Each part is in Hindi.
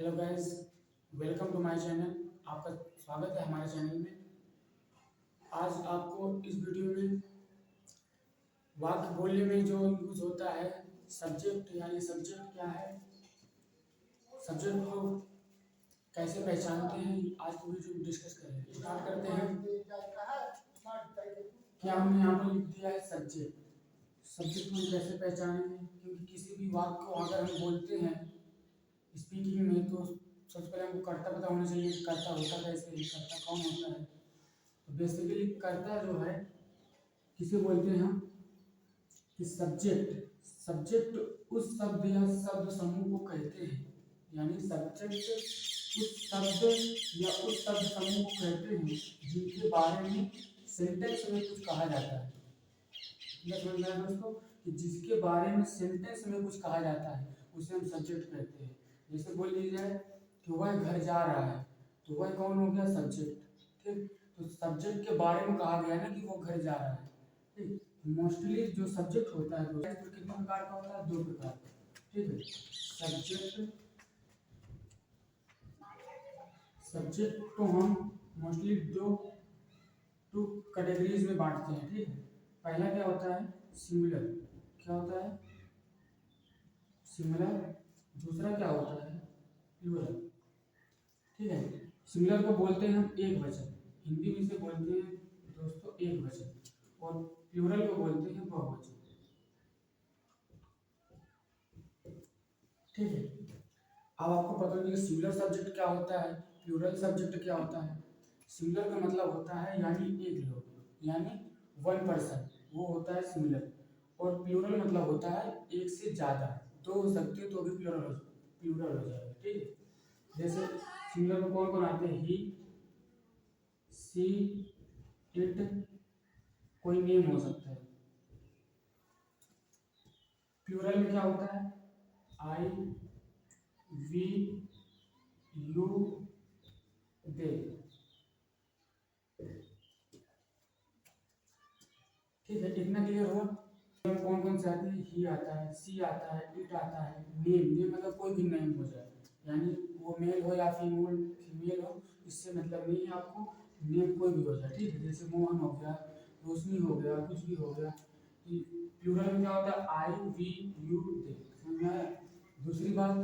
Hello guys, welcome to my channel. आपका स्वागत है हमारे चैनल में। आज आपको इस वीडियो में वाक्य बोलने में जो यूज होता है सब्जेक्ट, यानी सब्जेक्ट क्या है, सब्जेक्ट को कैसे पहचानते हैं, आज की वीडियो डिस्कस करेंगे। स्टार्ट करते हैं। क्या हमने यहाँ पर लिख दिया है सब्जेक्ट। सब्जेक्ट को कैसे पहचानेंगे, क्योंकि किसी भी वाक्य को अगर हम बोलते हैं स्पीकिंग में तो सबसे पहले हमको कर्ता पता होना चाहिए कि कर्ता होता कैसे है, कर्ता कौन होता है। तो बेसिकली कर्ता जो है किसे बोलते हैं हम कि सब्जेक्ट। सब्जेक्ट उस शब्द या शब्द समूह को कहते हैं, यानी सब्जेक्ट उस शब्द या उस शब्द समूह को कहते हैं जिनके बारे में सेंटेंस में कुछ कहा जाता है। समझ में आया दोस्तों कि जिसके बारे में सेंटेंस में कुछ कहा जाता है उसे हम सब्जेक्ट कहते हैं। जैसे बोल दी जाए कि वह घर जा रहा है, तो वह कौन हो गया, सब्जेक्ट। ठीक, तो सब्जेक्ट के बारे में कहा गया ना कि वो घर जा रहा है। ठीक, मोस्टली जो सब्जेक्ट होता है तो कितने प्रकार का होता है, दो प्रकार का। ठीक है, सब्जेक्ट सब्जेक्ट को हम मोस्टली टू कैटेगरीज में बांटते हैं। ठीक है, पहला क्या होता है, सिमिलर। क्या होता है, सिमिलर। दूसरा क्या होता है, प्लूरल। ठीक है, सिमिलर को बोलते हैं हम एक वचन, हिंदी में से बोलते हैं दोस्तों एक वचन, और प्लूरल को बोलते हैं बहुवचन। ठीक है, अब आपको पता होगा कि सिमिलर सब्जेक्ट क्या होता है, प्लूरल सब्जेक्ट क्या होता है। सिमिलर का मतलब होता है यानी एक लोग, यानी वन पर्सन, वो होता है सिमिलर। और प्लूरल मतलब होता है एक से ज्यादा, दो हो सकते तो भी प्लूरल हो जाएगा। ठीक है, जैसे सिमिलर में कौन कौन आते हैं, ही, सी, इट, कोई नेम हो सकता है। प्लूरल में क्या होता है, आई, वी, यू, दे। ठीक है, इतना क्लियर हुआ। कौन कौन से आते हैं, ही आता है, सी आता है, इट आता है, नेम मतलब कोई भी नेम हो जाए, यानी वो मेल हो या फीमेल हो, इससे मतलब नहीं है आपको, नेम कोई भी हो जाए। ठीक है, जैसे मोहन हो गया, रोशनी हो गया, कुछ भी हो गया। प्लूरल में क्या होता है, आई, वी, यू, दे। समझ में आया। दूसरी बात,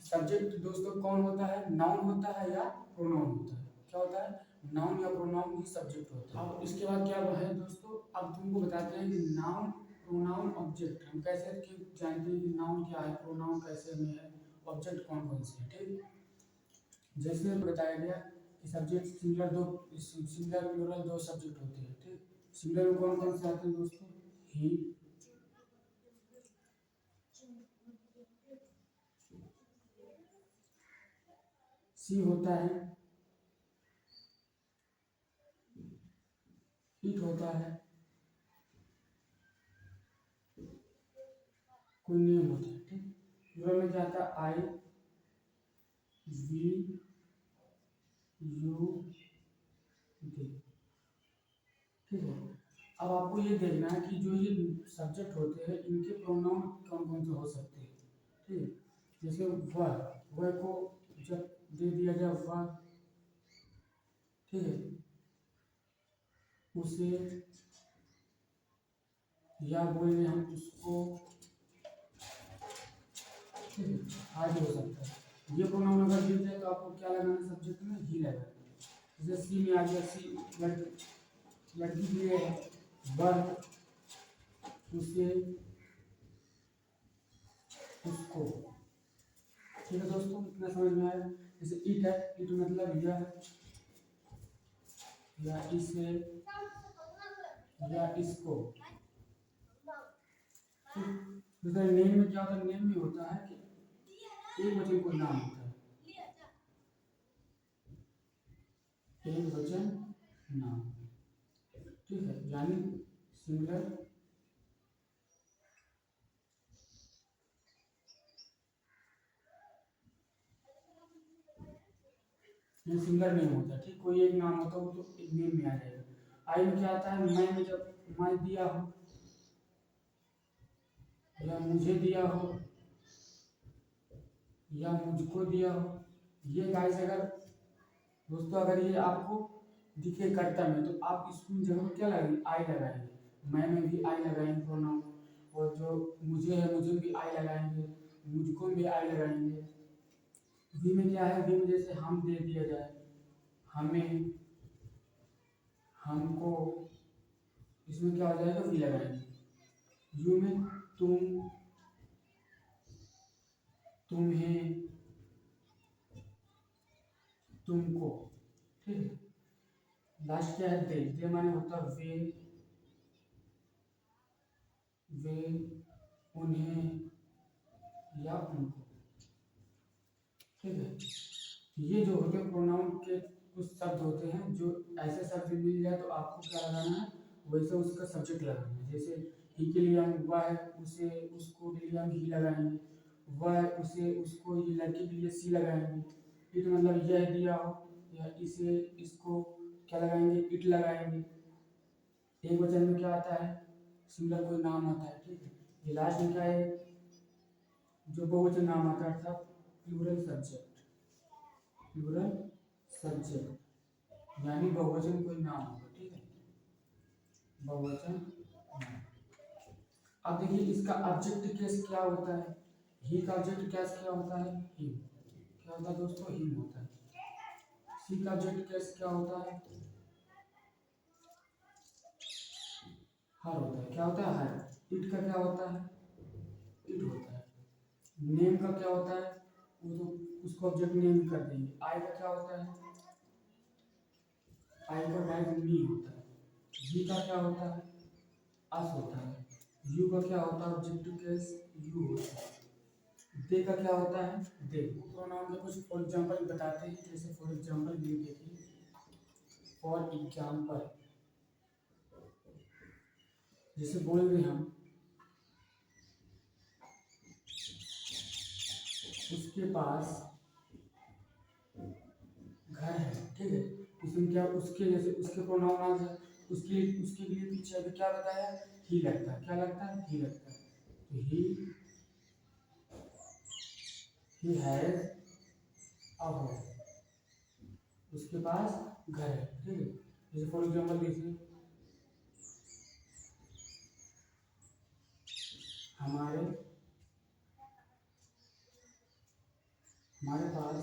सब्जेक्ट दोस्तों कौन होता है, नाउन होता है या प्रोनाउन होता है। क्या होता है, नाउन या प्रोनाउन ही सब्जेक्ट होता है। अब इसके बाद क्या है दोस्तों, अब तुमको बताते हैं कि नाउन, प्रोनाउन, ऑब्जेक्ट हम कैसे जानते हैं कि नाउन क्या है, प्रोनाउन कैसे में है, ऑब्जेक्ट कौन कौन से है। ठीक, जैसे बताया गया कि सब्जेक्ट सिंगुलर प्लूरल दो सब्जेक्ट होते हैं। ठीक, सिंगुलर में कौन कौन से आते हैं दोस्तों, ही, सी होता है, इट होता है, कोई नेम होता है। ठीक, प्लूरल में क्या आता है, आई, वी, यू, दे। ठीक है, अब आपको ये देखना है कि जो ये सब्जेक्ट होते हैं इनके प्रोनाउन कौन कौन से हो सकते हैं। ठीक है, जैसे वह को जब दे दिया जाए वह, ठीक है, उसे, या बोले हम उसको। ठीक है, आज हो सकता है ये प्रोनाउन अगर दिया जाए तो आपको क्या लगाना, सब्जेक्ट में ही लगाना। जैसे सी में आ गया, सी लड़की के लिए वह, उसे, उसको। ठीक है दोस्तों, इतना समझ में आया। जैसे इट है, इट मतलब यह या इसे या इसको। दूसरा नेम में क्या होता है, नेम में होता है कि एक वचन को नाम होता है, एक वचन नाम। ठीक है, यानी सिंगुलर सिंगल नेम होता है। ठीक, कोई एक नाम होता है तो एक नेम में आ जाएगा। आई में क्या आता है, मैं में जब मैं दिया हो या मुझे दिया हो या मुझको दिया हो। ये गाइस अगर दोस्तों अगर ये आपको दिखे कर्ता में तो आप इसमें जगह में क्या लगाएंगे, आई लगाएंगे। मैं में भी आई लगाएंगे प्रोनाउन, और जो मुझे है मुझे भी आई लगाएंगे, मुझको भी आई लगाएंगे। वी में क्या है, वी में जैसे हम दे दिया जाए, हमें, हमको, इसमें क्या हो जाएगा, वी लगाएंगे। यू में तुम, तुम्हें, तुमको, ठीक है। लास्ट क्या है, दे माने होता वे, वे, उन्हें या उनको, ठीक है। ये जो होते हैं प्रोनाउन के कुछ शब्द होते हैं, जो ऐसे शब्द मिल जाए तो आपको क्या लगाना है, वैसे उसका सब्जेक्ट लगाना है। जैसे ही के लिए हम वह, उसे, उसको के लिए हम ही लगाएंगे, वह, उसे, उसको, ये लड़की के लिए सी लगाएंगे। इट मतलब यह दिया हो, या इसे, इसको क्या लगाएंगे, इट लगाएंगे। एक वचन में क्या आता है, सिंगल कोई नाम आता है, ठीक है। ये लास्ट में क्या है, जो बहुवचन नाम आता है, अर्थात प्लूरल सब्जेक्ट, प्लूरल सब्जेक्ट यानी बहुवचन कोई नाम होगा, ठीक है, बहुवचन नाम। अब देखिए इसका ऑब्जेक्ट केस क्या होता है, ही का ऑब्जेक्ट केस क्या होता है, ही, क्या होता है दोस्तों, ही होता है। सी का ऑब्जेक्ट केस क्या होता है, हर होता है, क्या होता है, हर। इट का क्या होता है, इट होता है। नेम का क्या होता है, वो तो उसको ऑब्जेक्ट नेम कर देंगे। आई का क्या होता है, आई का गाइस मी होता है। जी का क्या होता है, अस होता है। यू का क्या होता है, ऑब्जेक्टिव केस, यू होता है। दे का क्या होता है, दे। प्रोनाउन के कुछ फॉर एग्जांपल बताते हैं, जैसे फॉर एग्जांपल ये देखिए, फॉर एग्जांपल जैसे बोल रहे हम, उसके पास घर है, ठीक है। इसमें क्या, उसके जैसे उसके प्रोनाउन आ जाए, उसके लिए पीछे अभी क्या बताया, ही लगता है, क्या लगता है, ही लगता है। तो ही हैज अ होम, उसके पास घर है, ठीक है। जैसे फॉर एग्जाम्पल देखिए, हमारे हमारे पास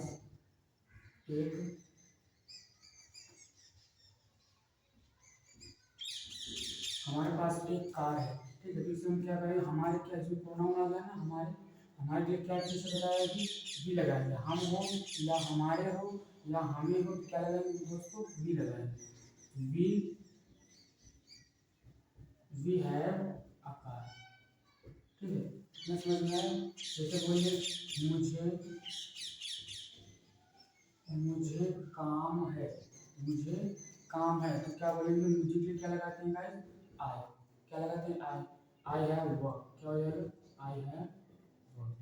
एक हमारे पास एक कार है, ठीक है। तो इसमें हम क्या करें, हमारे क्या, इसमें प्रोनाउन आ गया ना, हमारे लिए क्या चीज़ से बताया कि भी लगाएंगे, हम हो या हमारे हो या हमें हो, क्या लगाएंगे दोस्तों, भी लगाएंगे। वी हैव अ कार, ठीक है। इतना समझ में आया। जैसे बोलिए, मुझे काम है, मुझे काम है, तो क्या बोलेंगे, मुझे के लिए क्या लगाते हैं गाइस, आई, क्या लगाते हैं, आई हैव वर्क, क्या हो जाएगा, आई हैव वर्क।